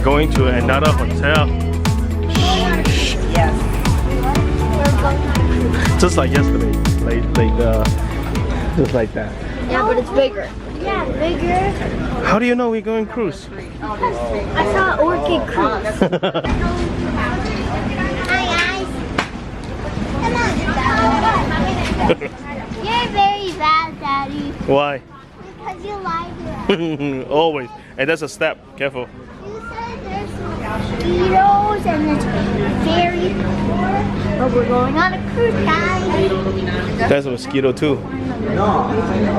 going to another hotel. Yes. Just like yesterday. Just like that. Yeah, but it's bigger. Yeah, bigger. How do you know we're going cruise? I saw Orchid Cruise. Hi guys. Come on. You're very bad, Daddy. Why? Because you lied to us. Always. Hey, that's a step. Careful. You said there's mosquitoes and it's very poor, but we're going on a cruise, guys. That's a mosquito too.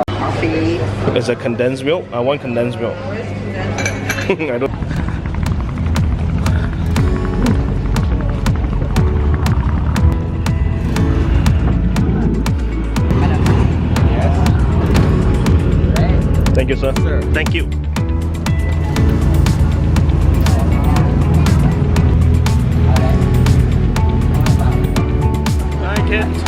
Coffee. It's a condensed milk. I want condensed milk. I don't. Thank you, sir. Thank you. Hi, kids.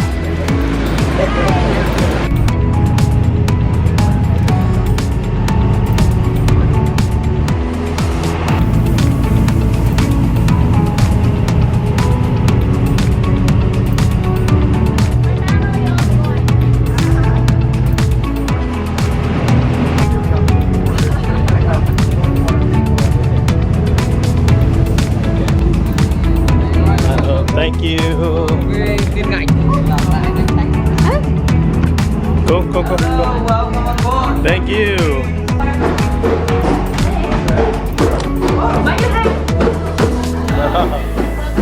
Thank you. Good night. Go. Welcome aboard. Thank you.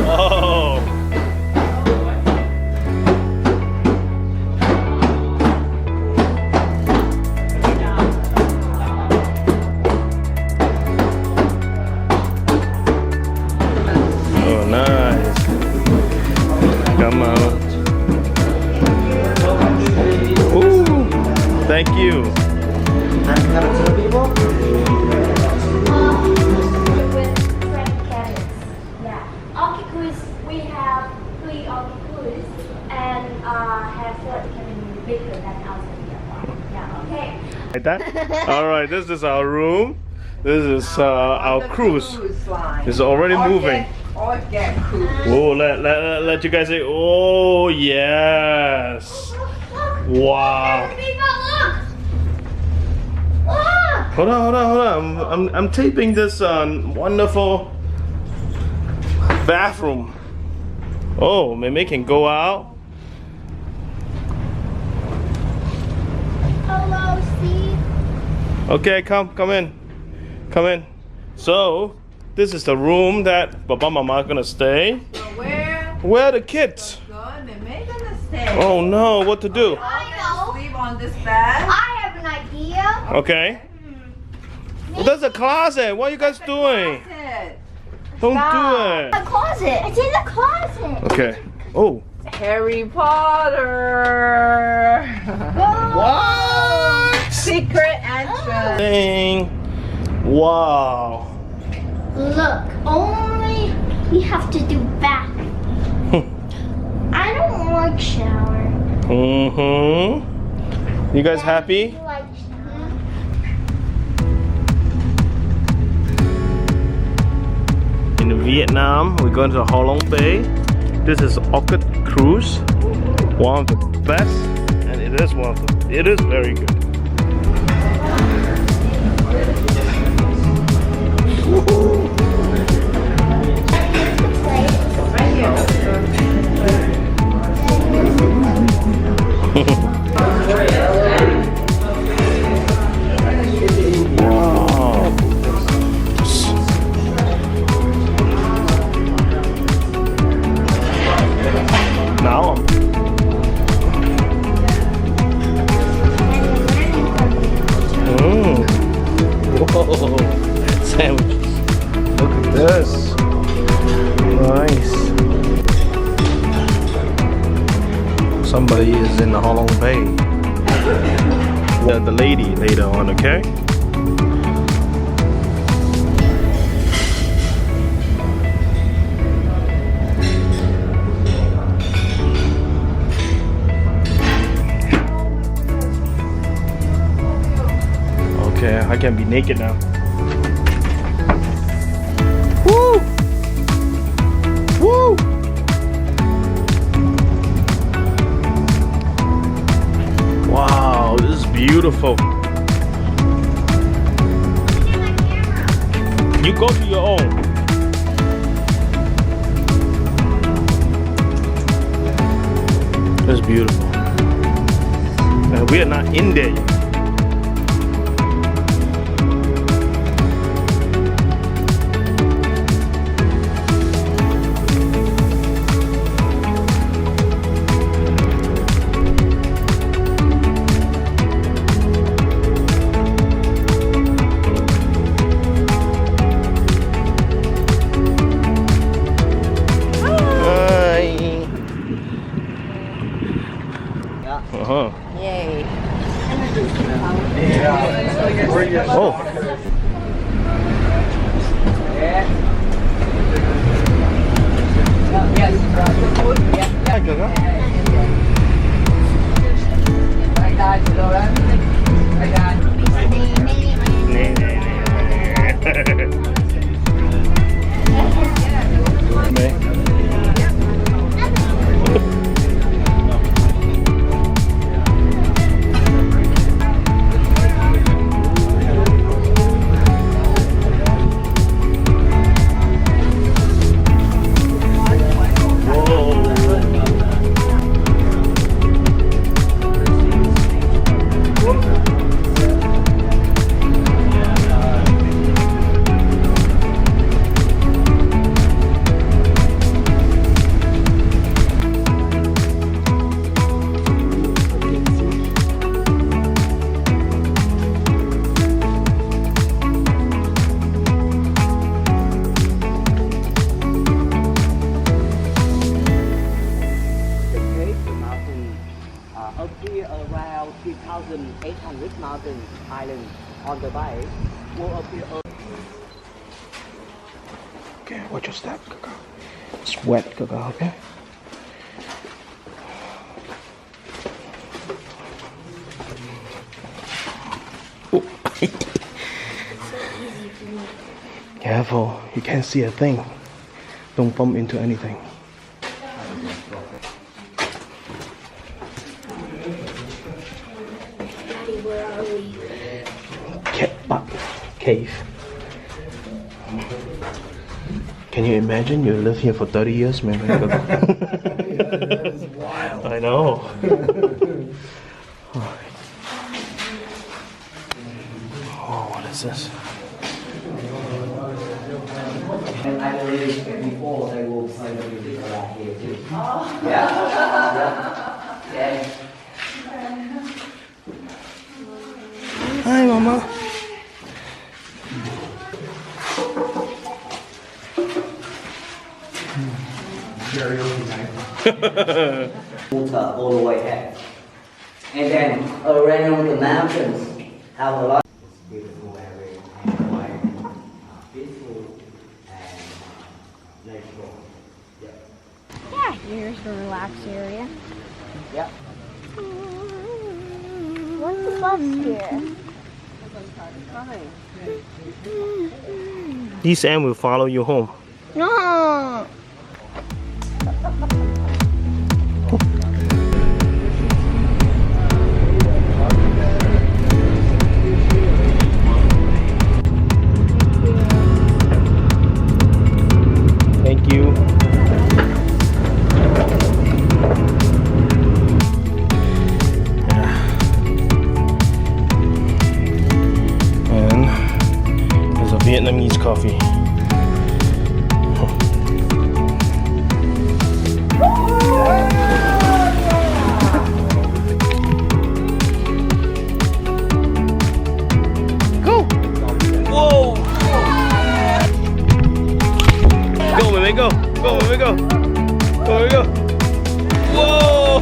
Oh. Oh, nice. Come on. Ooh, thank you. With friend cabins. Yeah. Orchid Cruise, we have 3 Orchid Cruise and have 4 cabin bigger than outside the apartment. Yeah, okay. Like that? All right, this is our room. This is our cruise. It's already moving. Orchid Cruise. Oh, let you guys say. Oh yes. Wow. Hold on. I'm taping this wonderful bathroom. Oh, Mei can go out. Hello, Steve. Okay, come in. So, this is the room that Papa Mama are gonna stay. So where Where are the kids? going? They're gonna stay. Oh no, what to do? I know. Sleep on this bed. I have an idea. Okay. Well, there's a closet. What are you guys doing? Closet. Don't do it. The closet. It's in the closet. Okay. Oh. Harry Potter. What? Secret entrance. Thing. Wow. Look, only we have to do bath. I don't like shower. Mm-hmm. You guys happy? You like shower? In Vietnam, we're going to Halong Bay. This is Orchid Cruise. One of the best, and it is very good. Wow. Now whoa. Sandwiches. Look at this. Nice. Somebody is in the Halong Bay. The lady later on, okay? Okay, I can be naked now. beautiful. You go to your own. That's beautiful. And we are not in there yet. Uh-huh. Yay. Oh. Around 3,800 mountain islands on the bay will appear. Okay, watch your step, Kaka. It's wet, Kaka, okay? Oh. Careful, you can't see a thing. Don't bump into anything. Cat butt cave. Can you imagine you live here for 30 years, man? I know. Oh, what is this? And I believe before they will play the music around here too. Yeah. Hi, Mama. Water all the way back. And then around the mountains have a lot of beautiful area and quite peaceful and natural. Yeah, here's the relaxed area. Yep. What's the bus here? This Sam will follow you home. No. Thank you. And there's a Vietnamese coffee. Go! Whoa! Go, baby, go! Go, baby, go! Go, baby, go! Whoa!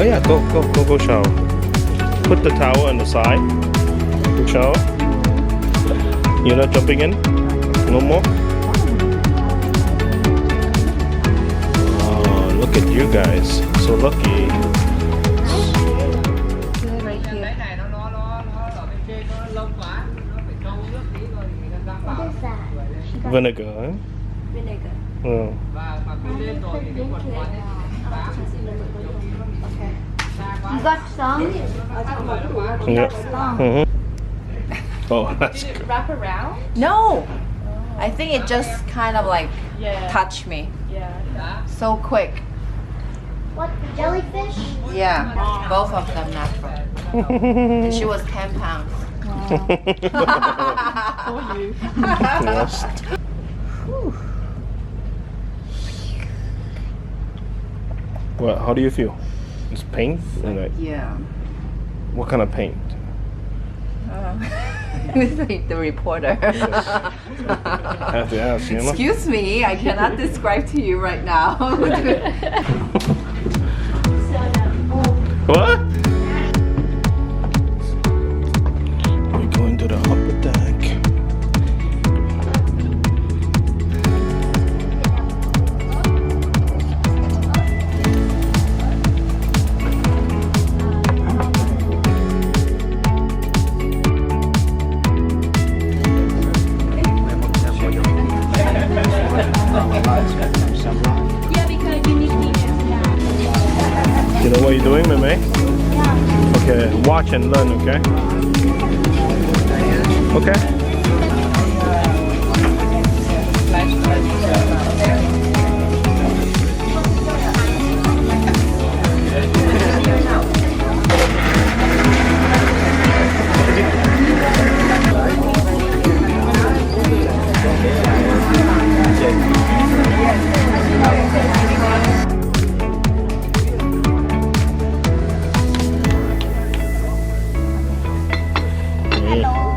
Oh yeah, go shower. Put the towel on the side. Go shower. You're not jumping in? No more? Oh, look at you guys. So lucky. What is that? Vinegar, huh? Vinegar. Oh. You got some? Yeah. Mhm. Oh, that's good. Wrap around? No. I think it just kind of like touched me. Yeah. So quick. What, the jellyfish? Yeah. Both of them natural. And she was 10 pounds. Lost. Well, how do you feel? It's pain? Like, Yeah. what kind of pain? The reporter. I have to ask, you know? Excuse me, I cannot describe to you right now. What? We're going to the upper deck. You know what you're doing, Meme? Okay, watch and learn, okay? Okay.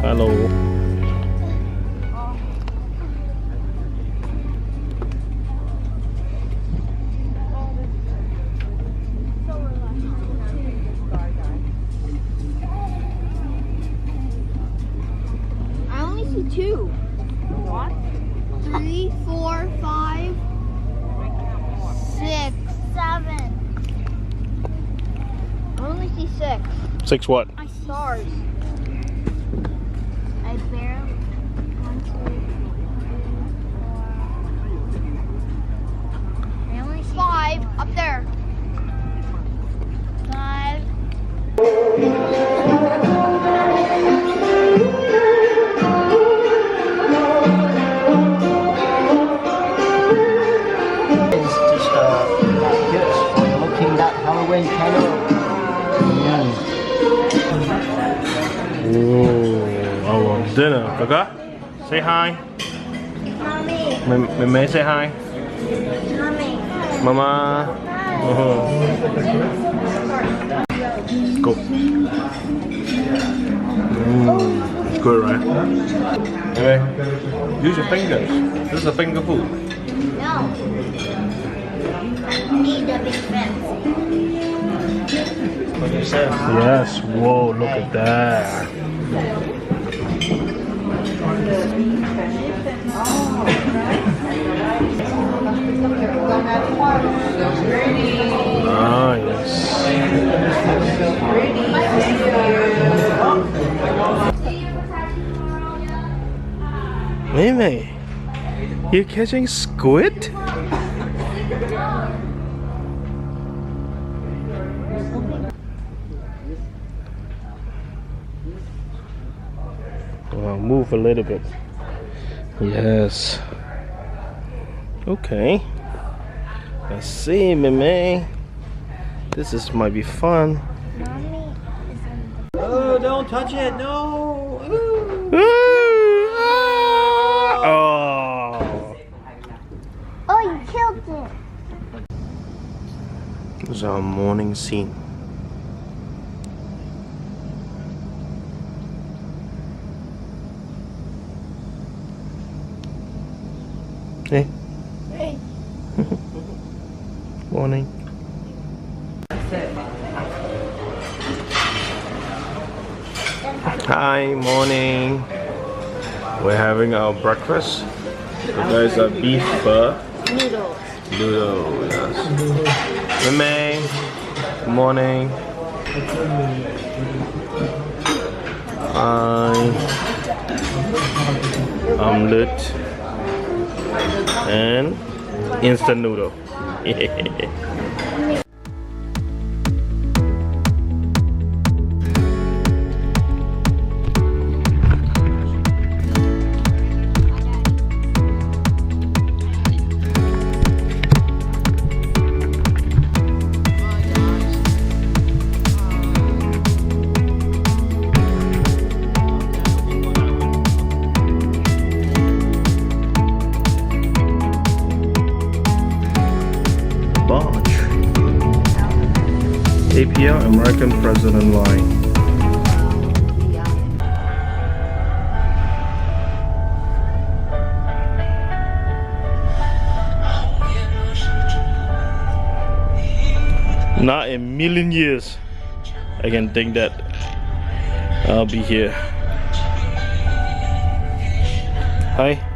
Hello. I only see 2. What? 3, 4, 5, 6, 7. I only see 6. 6 what? I see stars. I barely. 1, 2, 3, 4. I only see 5 up there. 5. It's just good for looking at Halloween canoe. Ooh, our dinner. Gaga, say hi. Mommy. Meme, say hi. Mommy. Mama. Go. Good, right? Anyway, use your fingers. This is a finger food. No. Need a big fence. For yourself. Yes. Whoa, look at that. Nice. Meme, you're catching squid? Well, move a little bit. Yes. Okay. Let's see, Meme. Might be fun. Mommy is in the. Oh, don't touch it. No. Ooh. Oh. Oh, you killed it. This is our morning scene. Hey. Hey. Morning. Hi, morning. We're having our breakfast. So there's a beef pho. Noodles. Noodle, yes. Mei, good morning. Hi. Omelette. And instant noodle. APL American President Line. Not a million years I can think that I'll be here. Hi.